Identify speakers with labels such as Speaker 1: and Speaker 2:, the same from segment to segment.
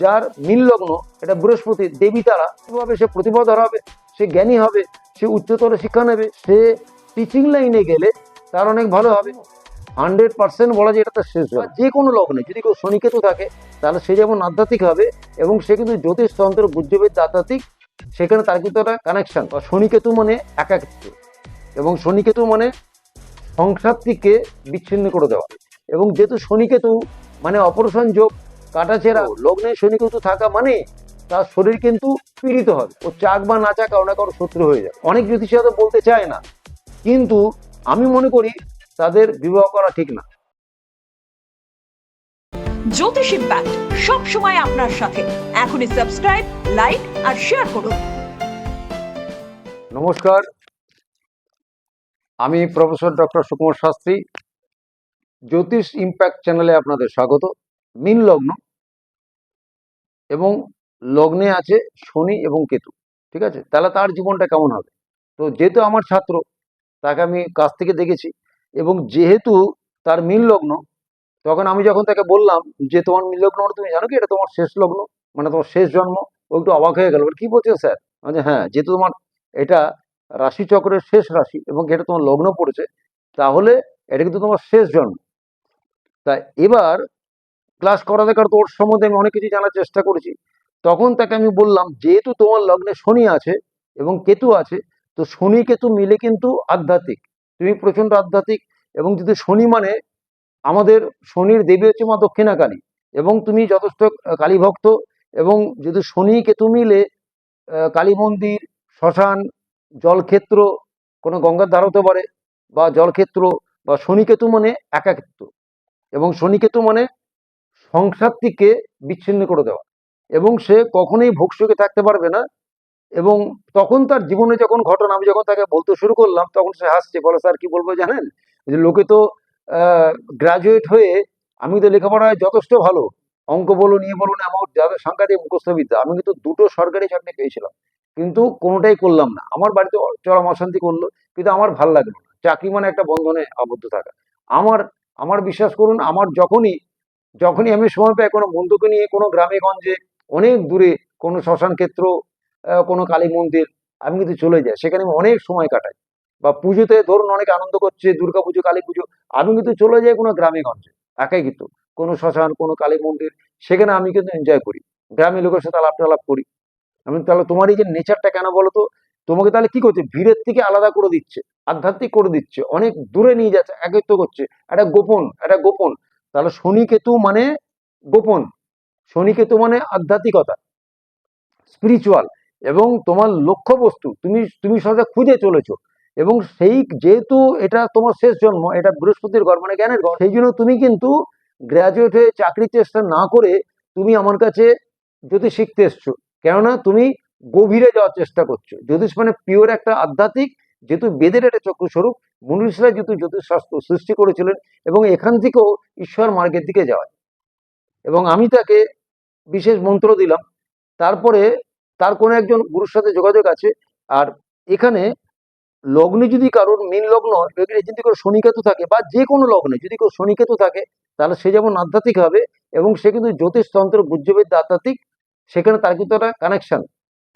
Speaker 1: যার মিল লগ্ন, এটা বৃহস্পতি দেবী তারা, কিভাবে সে প্রতিভাধর হবে, সে জ্ঞানী হবে, সে উচ্চতর শিক্ষা নেবে, সে টিচিং লাইনে গেলে তার অনেক ভালো হবে। 100% বলা যায় এটা তার শেষ জব। যে কোনো লগ্নে যদি কেউ শনিকেতু থাকে তাহলে সে যেমন আধ্যাত্মিক হবে এবং সে কিন্তু জ্যোতিষতন্ত্র গুজ্জবিদ্যা আধ্যাত্মিক, সেখানে তার কিন্তু একটা কানেকশন। শনিকেতু মানে একাকিত্ব, এবং শনিকেতু মানে সংসার থেকে বিচ্ছিন্ন করে দেওয়া। এবং যেহেতু শনিকেতু মানে অপারেশন যোগ, কাটাছেড়া, লগ্নে শনিকেতু থাকা মানে তার শরীর কিন্তু পীড়িত হবে। ও চাক বা না চাক কারো না কারো শত্রু হয়ে যায়। অনেক জ্যোতিষী হয়তো বলতে চায় না, কিন্তু আমি মনে করি তাদের বিবাহ করা ঠিক না।
Speaker 2: জ্যোতিষ ইম্প্যাক্ট সব সময় আপনার সাথে। এখনই সাবস্ক্রাইব, লাইক আর শেয়ার করুন।
Speaker 1: নমস্কার, আমি প্রফেসর ডক্টর সুকুমার শাস্ত্রী। জ্যোতিষ ইম্প্যাক্ট চ্যানেলে আপনাদের স্বাগত। মীন লগ্ন এবং লগ্নে আছে শনি এবং কেতু, ঠিক আছে? তাহলে তার জীবনটা কেমন হবে? তো যেহেতু আমার ছাত্র, তাকে আমি কাছ থেকে দেখেছি, এবং যেহেতু তার মীন লগ্ন, তখন আমি যখন তাকে বললাম যে তোমার মীন লগ্ন মানে তুমি জানো কি এটা তোমার শেষ লগ্ন, মানে তোমার শেষ জন্ম, ও একটু অবাক হয়ে গেল। কি বলছেন স্যার? মানে হ্যাঁ, যেহেতু তোমার এটা রাশিচক্রের শেষ রাশি এবং এটা তোমার লগ্ন পড়েছে, তাহলে এটা কিন্তু তোমার শেষ জন্ম। তাই এবার ক্লাস করাতে করাতে ওর সম্বন্ধে আমি অনেক কিছু জানার চেষ্টা করেছি। তখন তাকে আমি বললাম যেহেতু তোমার লগ্নে শনি আছে এবং কেতু আছে, তো শনি কেতু মিলে কিন্তু আধ্যাত্মিক, তুমি প্রচন্ড আধ্যাত্মিক। এবং যদি শনি মানে আমাদের শনির দেবী হচ্ছে মা দক্ষিণা কালী, এবং তুমি যথেষ্ট কালী ভক্ত। এবং যদি শনি কেতু মিলে কালী মন্দির, শ্মশান, জলক্ষেত্র, কোনো গঙ্গার ধার হতে পারে, বা জলক্ষেত্র, বা শনিকেতু মানে একাকিত্ব, এবং শনিকেতু মানে সংসার থেকে বিচ্ছিন্ন করে দেওয়া, এবং সে কখনোই ভোগসুখে থাকতে পারবে না। এবং তখন তার জীবনে যখন ঘটনা আমি যখন তাকে বলতে শুরু করলাম, তখন সে হাসছে, বলে স্যার কি বলবো জানেন, যে লোকে তো গ্রাজুয়েট হয়ে, আমি তো লেখাপড়ায় যথেষ্ট ভালো, অঙ্ক বলুন ইয়ে বলুন, আমার যাদের সাংঘাতিক মুখস্থ বিদ্যা, আমি কিন্তু দুটো সরকারি চাকরি পেয়েছিলাম, কিন্তু কোনোটাই করলাম না। আমার বাড়িতে চরম অশান্তি করলো, কিন্তু আমার ভাল লাগলো না। চাকরি মানে একটা বন্ধনে আবদ্ধ থাকা। আমার আমার বিশ্বাস করুন, আমার যখনই যখনই আমি সময় পাই কোনো বন্ধুকে নিয়ে কোনো গ্রামে গঞ্জে অনেক দূরে কোনো শ্মশান ক্ষেত্র, কোনো কালী মন্দির, আমি কিন্তু চলে যাই, সেখানে আমি অনেক সময় কাটাই। বা পুজোতে ধরুন অনেকে আনন্দ করছে, দুর্গা পুজো, কালী পুজো, আমি কিন্তু চলে যাই কোনো গ্রামে গঞ্জে, একাই কিন্তু কোনো শ্মশান, কোনো কালী মন্দির, সেখানে আমি কিন্তু এনজয় করি, গ্রামের লোকের সাথে আলাপ টালাপ করি। আমি তাহলে তোমার এই যে নেচারটা কেন বলো তো? তোমাকে তাহলে কি করছে? ভিড়ের থেকে আলাদা করে দিচ্ছে, আধ্যাত্মিক করে দিচ্ছে, অনেক দূরে নিয়ে যাচ্ছে, একাকিত্ব করছে, একটা গোপন। তাহলে শনি কেতু মানে গোপন, শনি কেতু মানে আধ্যাত্মিকতা, স্পিরিচুয়াল, এবং তোমার লক্ষ্যবস্তু তুমি তুমি সহজে খুঁজে চলেছো। এবং সেই যেহেতু এটা তোমার শেষ জন্ম, এটা বৃহস্পতির ঘর মানে জ্ঞানের ঘর, সেই জন্য তুমি কিন্তু গ্র্যাজুয়েট হয়ে চাকরির চেষ্টা না করে তুমি আমার কাছে জ্যোতিষ শিখতে এসছো। কেননা তুমি গভীরে যাওয়ার চেষ্টা করছো। জ্যোতিষ মানে পিওর একটা আধ্যাত্মিক, যেহেতু বেদের একটা চক্রস্বরূপ, মনীষীরা যেহেতু জ্যোতিষ শাস্ত্র সৃষ্টি করেছিলেন, এবং এখান থেকেও ঈশ্বর মার্গের দিকে যাওয়া। এবং আমি তাকে বিশেষ মন্ত্র দিলাম। তারপরে তার কোনো একজন গুরুর সাথে যোগাযোগ আছে। আর এখানে লগ্নে যদি কারোর মীন লগ্ন, যদি কোনো শনিকেতু থাকে, বা যে কোনো লগ্নে যদি কেউ শনিকেতু থাকে, তাহলে সে যেমন আধ্যাত্মিক হবে, এবং সে কিন্তু জ্যোতিষতন্ত্র গুজ্জবিদ্যা আধ্যাত্মিক, সেখানে তার কিন্তু একটা কানেকশন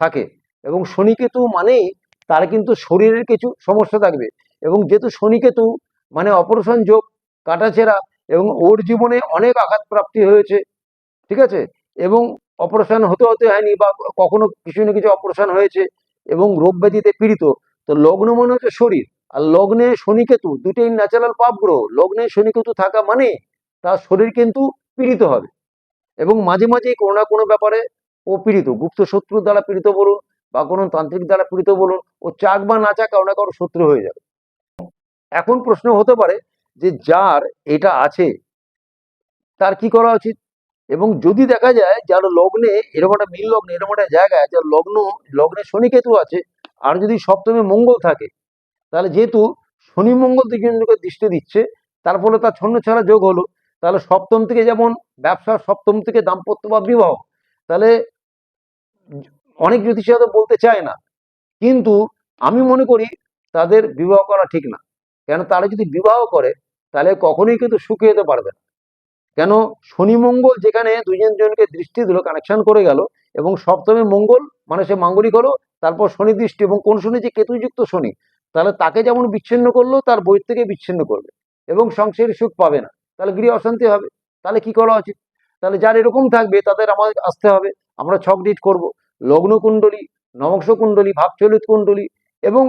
Speaker 1: থাকে। এবং শনিকেতু মানেই তার কিন্তু শরীরের কিছু সমস্যা থাকবে। এবং যেহেতু শনিকেতু মানে অপারেশন যোগ, কাটাছেড়া, এবং ওর জীবনে অনেক আঘাত প্রাপ্তি হয়েছে, ঠিক আছে? এবং অপারেশন হতে হতে হয়নি, বা কখনো কিছু না কিছু অপারেশন হয়েছে, এবং রোগ ব্যাধিতে পীড়িত। তো লগ্ন মনে হচ্ছে শরীর, আর লগ্নে শনিকেতু দুটোই ন্যাচারাল পাপ গ্রহ। লগ্নে শনিকেতু থাকা মানে তার শরীর কিন্তু পীড়িত হবে, এবং মাঝে মাঝে কোনো না কোনো ব্যাপারে ও পীড়িত, গুপ্ত শত্রুর দ্বারা পীড়িত বলুন, বা কোনো তান্ত্রিক দ্বারা পীড়িত বলুন, ও চাক বা না চাক কারো না কারো শত্রু হয়ে যাবে। এখন প্রশ্ন হতে পারে যে যার এটা আছে তার কি করা উচিত? এবং যদি দেখা যায় যার লগ্নে এরকম একটা মীন লগ্নে, এরকম একটা জায়গায় যার লগ্নে শনি কেতু আছে, আর যদি সপ্তমে মঙ্গল থাকে, তাহলে যেহেতু শনি মঙ্গল দুজনকে দৃষ্টি দিচ্ছে, তার ফলে তার ছন্ন ছাড়া যোগ হলো। তাহলে সপ্তম থেকে যেমন ব্যবসা, সপ্তম থেকে দাম্পত্য বা বিবাহ, তাহলে অনেক জ্যোতিষী হয়তো বলতে চায় না, কিন্তু আমি মনে করি তাদের বিবাহ করা ঠিক না। কেন? তারা যদি বিবাহ করে তাহলে কখনোই কিন্তু সুখী হতে পারবে না। কেন শনি মঙ্গল যেখানে দুজনকে দৃষ্টি দিল, কানেকশন করে গেল, এবং সপ্তমে মঙ্গল মানে সে মাঙ্গলিক হলো, তারপর শনি দৃষ্টি, এবং কোন শনি, যে কেতুযুক্ত শনি, তাহলে তাকে যেমন বিচ্ছিন্ন করলো তার বই থেকে বিচ্ছিন্ন করবে এবং সংসারের সুখ পাবে না, তাহলে গৃহে অশান্তি হবে। তাহলে কি করা উচিত? তাহলে যার এরকম থাকবে তাদের আমাদের আসতে হবে, আমরা ছক ডিট করবো, লগ্ন কুণ্ডলী, নবংশ কুণ্ডলী, ভাবচলিত কুণ্ডলী, এবং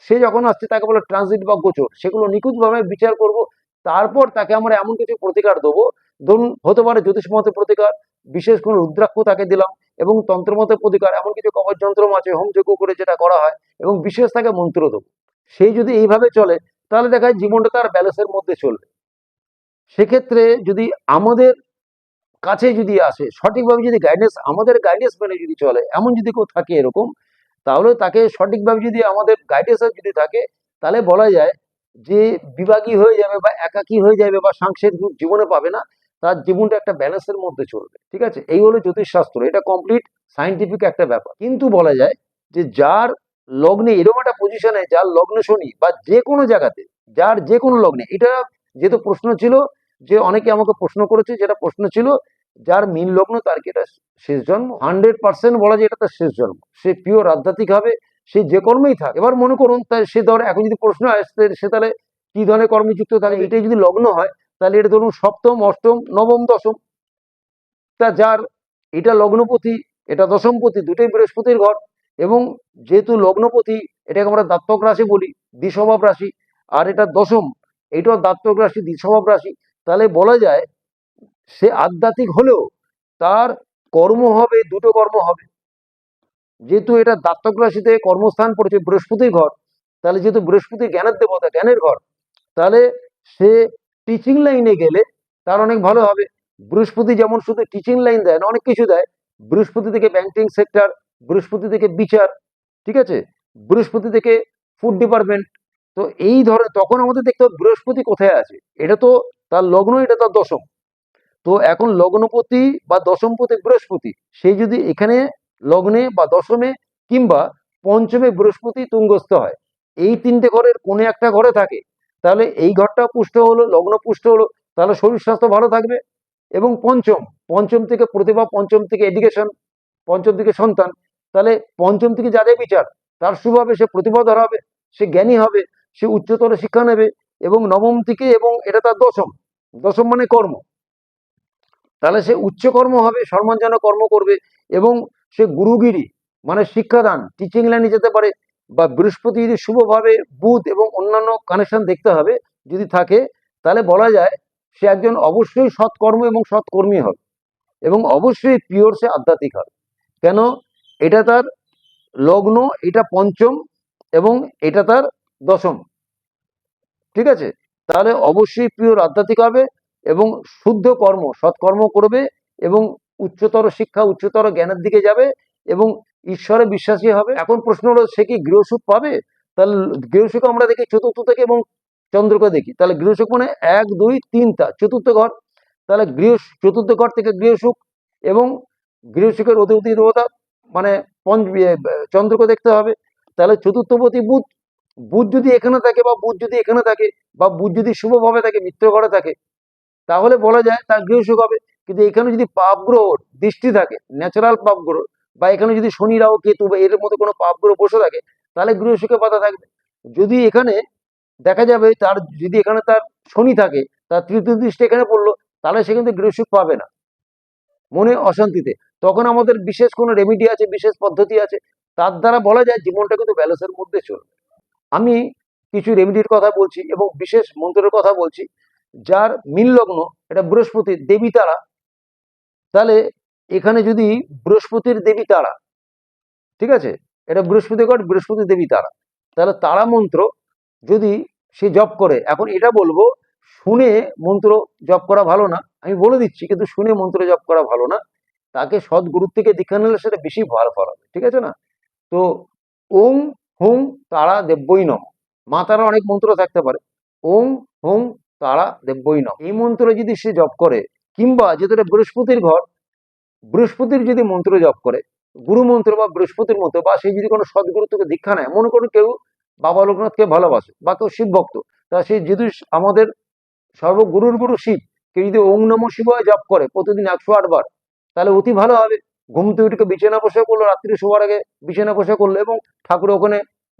Speaker 1: সে যখন আসছে তাকে বলে ট্রানজিট বা গোচর, সেগুলো নিখুঁতভাবে বিচার করব। তারপর তাকে আমরা এমন কিছু প্রতিকার দেবো, ধরুন হতে পারে জ্যোতিষ মতে প্রতিকার, বিশেষ কোনো রুদ্রাক্ষ তাকে দিলাম, এবং তন্ত্রমতে প্রতিকার, এমন কিছু কবচ যন্ত্র আছে হোমযজ্ঞ করে যেটা করা হয়, এবং বিশেষ তাকে মন্ত্র দেবো। সেই যদি এইভাবে চলে তাহলে দেখা যায় জীবনটা তার ব্যালেন্সের মধ্যে চলবে। সেক্ষেত্রে যদি আমাদের কাছে যদি আসে, সঠিকভাবে যদি গাইডেন্স, আমাদের গাইডেন্স মেনে যদি চলে, এমন যদি কেউ থাকে এরকম, তাহলে তাকে সঠিকভাবে যদি আমাদের গাইডেন্স যদি থাকে, তাহলে বলা যায় যে বিভাগী হয়ে যাবে বা একাকী হয়ে যাবে বা সাংসারিক সুখ জীবনে পাবে না, তার জীবনটা একটা ব্যালেন্সের মধ্যে চলবে। ঠিক আছে, এই হলো জ্যোতিষশাস্ত্র, এটা কমপ্লিট সাইন্টিফিক একটা ব্যাপার। কিন্তু বলা যায় যে যার লগ্নে এরকম একটা পজিশনে, যার লগ্নে শনি বা যে কোনো জায়গাতে, যার যে কোনো লগ্নে, এটা যেহেতু প্রশ্ন ছিল, যে অনেকে আমাকে প্রশ্ন করেছে, যেটা প্রশ্ন ছিল যার মীন লগ্ন তার কি এটা শেষ জন্ম, 100% বলা যায় এটা তার শেষ জন্ম, সে পিওর আধ্যাত্মিক হবে, সে যে কর্মেই থাক। এবার মনে করুন সে ধরে এখন যদি প্রশ্ন আসছে সে তাহলে কি ধরনের কর্মে যুক্ত থাকে, এটাই যদি লগ্ন হয় তাহলে এটা ধরুন সপ্তম, অষ্টম, নবম, দশম। তা যার এটা লগ্নপতি, এটা দশমপতি, দুটোই বৃহস্পতির ঘর, এবং যেহেতু লগ্নপতি এটাকে আমরা দাত্তক রাশি বলি, দ্বিস্বভাব রাশি, আর এটা দশম, এটাও দাত্তক রাশি, দ্বিস্বভাব রাশি, তাহলে বলা যায় সে আধ্যাত্মিক হলেও তার কর্ম হবে, দুটো কর্ম হবে। যেহেতু এটা দাত্তক রাশিতে কর্মস্থান পড়েছে বৃহস্পতির ঘর, তাহলে যেহেতু বৃহস্পতি জ্ঞানের দেবতা, জ্ঞানের ঘর, তাহলে সে টিচিং লাইনে গেলে তার অনেক ভালো হবে। বৃহস্পতি যেমন শুধু টিচিং লাইন দেয় না, অনেক কিছু দেয়। বৃহস্পতি থেকে ব্যাংকিং সেক্টর, বৃহস্পতি থেকে বিচার, ঠিক আছে, বৃহস্পতি থেকে ফুড ডিপার্টমেন্ট। তো এই ধরনের তখন আমাদের দেখতে হবে বৃহস্পতি কোথায় আছে, এটা তো তার লগ্ন, এটা তার দশম। তো এখন লগ্নপতি বা দশমপতি বৃহস্পতি, সেই যদি এখানে লগ্নে বা দশমে কিংবা পঞ্চমে বৃহস্পতি তুঙ্গস্থ হয়, এই তিনটে ঘরের কোনো একটা ঘরে থাকে, তাহলে এই ঘরটা পুষ্ট হলো, লগ্ন পুষ্ট হলো, তাহলে শরীর স্বাস্থ্য ভালো থাকবে। এবং পঞ্চম, পঞ্চম থেকে প্রতিভা, পঞ্চম থেকে এডুকেশন, পঞ্চম থেকে সন্তান, তাহলে পঞ্চম থেকে যাদের বিচার তার শুভ হবে, সে প্রতিভাধর হবে, সে জ্ঞানী হবে, সে উচ্চতর শিক্ষা নেবে। এবং নবম থেকে, এবং এটা তার দশম, দশম মানে কর্ম, তাহলে সে উচ্চকর্ম হবে, সম্মানজনক কর্ম করবে, এবং সে গুরুগিরি মানে শিক্ষাদান, টিচিং লাইনে যেতে পারে। বা বৃহস্পতি যদি শুভভাবে বুধ এবং অন্যান্য কানেকশন দেখতে হবে যদি থাকে, তাহলে বলা যায় সে একজন অবশ্যই সৎকর্ম এবং সৎকর্মী হবে, এবং অবশ্যই পিওর সে আধ্যাত্মিক হবে। কেন, এটা তার লগ্ন, এটা পঞ্চম, এবং এটা তার দশম। ঠিক আছে, তাহলে অবশ্যই পিওর আধ্যাত্মিক হবে, এবং শুদ্ধ কর্ম, সৎকর্ম করবে, এবং উচ্চতর শিক্ষা, উচ্চতর জ্ঞানের দিকে যাবে, এবং ঈশ্বরে বিশ্বাসী হবে। এখন প্রশ্ন হলো সে কি গৃহসুখ পাবে? তাহলে গৃহসুখ আমরা দেখি চতুর্থ থেকে, এবং চন্দ্রকে দেখি, তাহলে গৃহসুখ মানে 1, 2, 3টা চতুর্থ ঘর, তাহলে চতুর্থ ঘর থেকে গৃহসুখ, এবং গৃহসুখের অধিপতি দেবতা মানে চন্দ্রকে দেখতে হবে। তাহলে চতুর্থপতি বুধ, বুধ যদি এখানে থাকে, বা বুধ যদি এখানে থাকে, বা বুধ যদি শুভভাবে থাকে, মিত্র ঘরে থাকে, তাহলে বলা যায় তার গৃহসুখ হবে। কিন্তু এখানে যদি পাপ গ্রহ দৃষ্টি থাকে, ন্যাচারাল পাপ গ্রহ, বা এখানে যদি শনি রাহু কেতু বা এর মধ্যে কোনো পাপ গ্রহ বসে থাকে, তাহলে গৃহসুখে বাধা থাকবে। যদি এখানে দেখা যাবে তার, যদি এখানে তার শনি থাকে, তার তৃতীয় দৃষ্টি এখানে পড়লো, তাহলে সে কিন্তু গৃহসুখ পাবে না, মনে অশান্তিতে। তখন আমাদের বিশেষ কোনো রেমিডি আছে, বিশেষ পদ্ধতি আছে, তার দ্বারা বলা যায় জীবনটা কিন্তু ব্যালেন্সের মধ্যে চলবে। আমি কিছু রেমিডির কথা বলছি এবং বিশেষ মন্ত্রের কথা বলছি। যার মীন লগ্ন, এটা বৃহস্পতির দেবী তারা, তাহলে এখানে যদি বৃহস্পতির দেবী তারা, ঠিক আছে, এটা বৃহস্পতি ঘট, বৃহস্পতি দেবী তারা, তাহলে তারা মন্ত্র যদি সে জপ করে, এখন এটা বলবো শুনে মন্ত্র জপ করা ভালো না, আমি বলে দিচ্ছি, কিন্তু শুনে মন্ত্র জপ করা ভালো না, তাকে সদ্গুরুর থেকে দীক্ষা নিলে সেটা বেশি ভালো ফল হবে, ঠিক আছে না? তো ওং হুং তারা দেব্যই নমঃ, মা তারা অনেক মন্ত্র থাকতে পারে, ওং হুং তারা দেব্যই নমঃ, এই মন্ত্র যদি সে জপ করে, কিংবা যেটা বৃহস্পতির ঘর, বৃহস্পতির যদি মন্ত্র জপ করে, গুরু মন্ত্র বা বৃহস্পতির মন্ত্র, বা সে যদি কোনো সদ্গুরু থেকে দীক্ষা নেয়, মনে করুন কেউ বাবা লোকনাথকে ভালোবাসে, বা কেউ শিব ভক্ত, তা সে যদি আমাদের সর্বগুরুর গুরু শিব, কেউ যদি ওম নমঃ শিবায় জপ করে প্রতিদিন 108 বার, তাহলে অতি ভালো হবে। ঘুম থেকে উঠে বিছানা বসে করলো, রাত্রি শোবার আগে বিছানা বসে করলো এবং ঠাকুর ওখানে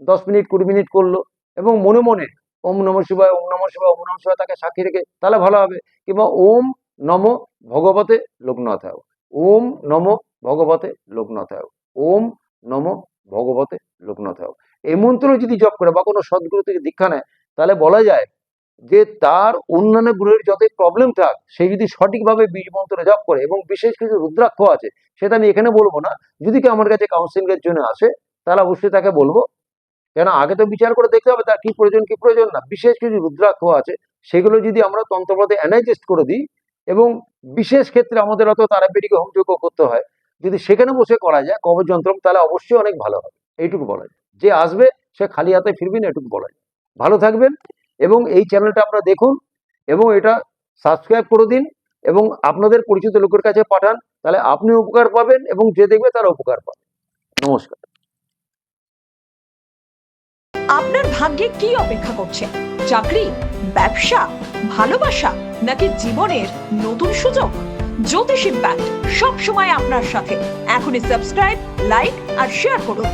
Speaker 1: 10 মিনিট 20 মিনিট করলো এবং মনে মনে ওম নমঃ শিবায়, ওম নমঃ শিবায়, ওম নমঃ শিবায় তাকে সাক্ষী রেখে, তাহলে ভালো হবে। কিংবা ওম নমো ভগবতে লোকনাথায়, ওম নমো ভগবতে লোকনাথায়, ওম নমো ভগবতে লোকনাথায়, এই মন্ত্র যদি জপ করে বা কোনো সদ্গুরু থেকে দীক্ষা নেয়, তাহলে বলা যায় যে তার অন্যান্য গ্রহের যত প্রবলেম থাক, সে যদি সঠিকভাবে বীজ মন্ত্র জপ করে এবং বিশেষ কিছু রুদ্রাক্ষ আছে, সেটা আমি এখানে বলবো না। যদি কেউ আমার কাছে কাউন্সিলিং এর জন্য আসে, তাহলে অবশ্যই তাকে বলবো, কেন আগে তো বিচার করে দেখতে হবে তার কি প্রয়োজন কি প্রয়োজন না। বিশেষ কিছু রুদ্রাক্ষ আছে, সেগুলো যদি আমরা তন্ত্রপদে অ্যানালাইজেস্ট করে দিই এবং বিশেষ ক্ষেত্রে আমাদের অত তারাপীঠিক হোমযজ্ঞ করতে হয়, যদি সেখানে বসে করা যায় কবচ যন্ত্র, তাহলে অবশ্যই অনেক ভালো হবে। এইটুকু বলা যায়। যে আসবে সে খালি হাতে ফিরবি না, এটুকু বলা যায়। ভালো থাকবেন এবং এই চ্যানেলটা আপনারা দেখুন এবং এটা সাবস্ক্রাইব করে দিন এবং আপনাদের পরিচিত লোকের কাছে পাঠান, তাহলে আপনি উপকার পাবেন এবং যে দেখবে তারা উপকার পাবে। নমস্কার।
Speaker 2: আপনার ভাগ্যে কি অপেক্ষা করছে? চাকরি, ব্যবসা, ভালোবাসা নাকি জীবনের নতুন সুযোগ? জ্যোতিষ ইম্প্যাক্ট সব সময় আপনার সাথে। এখনই সাবস্ক্রাইব, লাইক আর শেয়ার করুন।